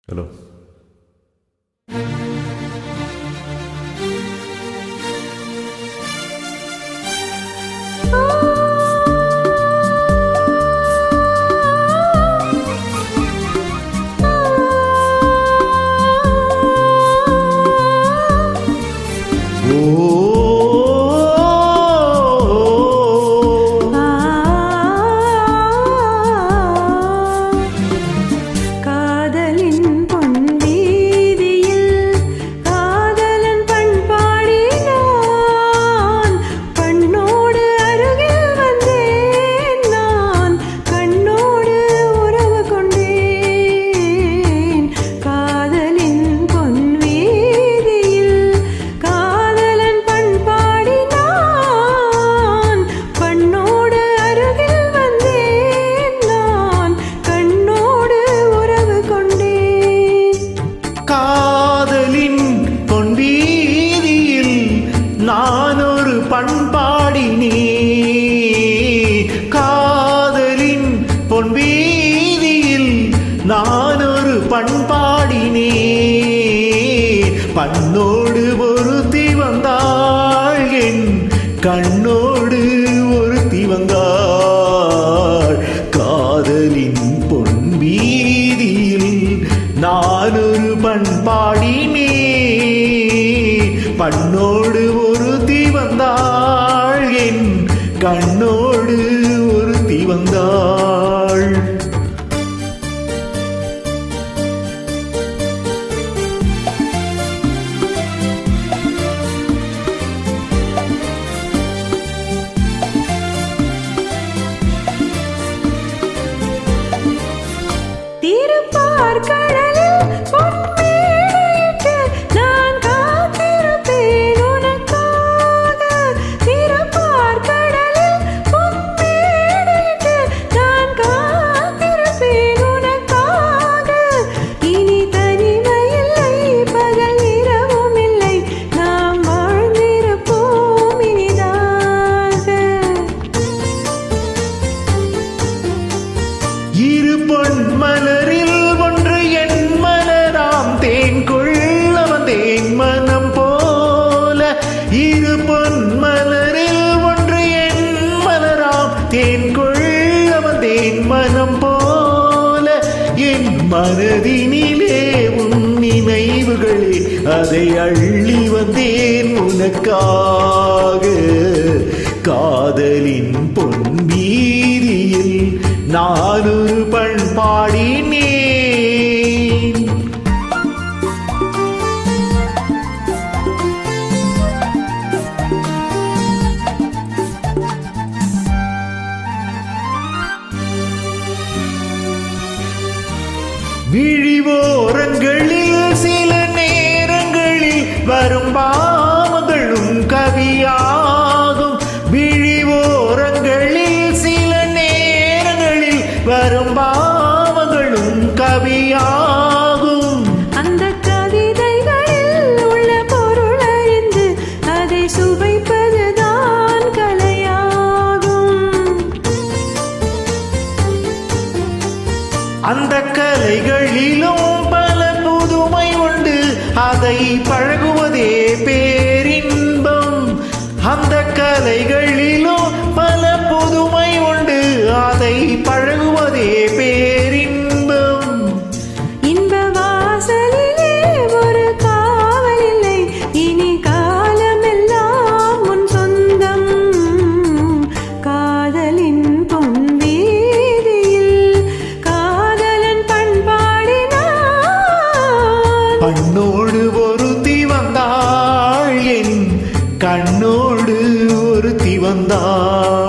Hello. பண்பாடினே காதலின் பொன் வீதியில் நானொரு பண்பாடினே பண்ணோடு ஒருத்தி வந்தாள் என் கண்ணோடு ஒருத்தி வந்தாள் காதலின் பொன் வீதியில் நானொரு பண்பாடினே பண்ணோடு ஒருத்தி வந்தாள் என் கண்ணோடு ஒருத்தி வந்தாள். பொன் மலரில் ஒன்று என் மலராம் தேன் கொள்ள வந்தேன் மனம் போல இரு பொன் மலரில் ஒன்று என் மலராம் தேன் கொள்ள வந்தேன் மனம் போல என் மனதினிலே உன் நினைவுகளே அதை அள்ளி வந்தேன் உனக்காக காதலின் பொன் வீதியில் நானொரு பண்பாடினேன். விழிவோரங்களில் சில நேரங்களில் வரும் பாவங்களும் கவியாகும் விழிவோரங்களில் சில நேரங்களில் வரும் பாவங்களும் கவியாகும் அந்த கவிதைகளில் உள்ள பொருள் அறிந்து அதை சுவைப்பதுதான் கலையாகும் அந்த கலைகளிலும் பல புதுமை உண்டு அதை பழகுவதே பேரின்பம் அந்த கலைகளிலும் பல புதுமை உண்டு அதை பழகுவதே பேரின்பம். இன்ப வாசலிலே ஒரு காவல் இல்லை இனி காலமெல்லாம் உன் சொந்தம் காதலின் பொன் வீதியில் காதலன் பண்பாடினான் பண்ணோடு ஒருத்தி வந்தாள் என் கண்ணோடு ஒருத்தி வந்தாள்.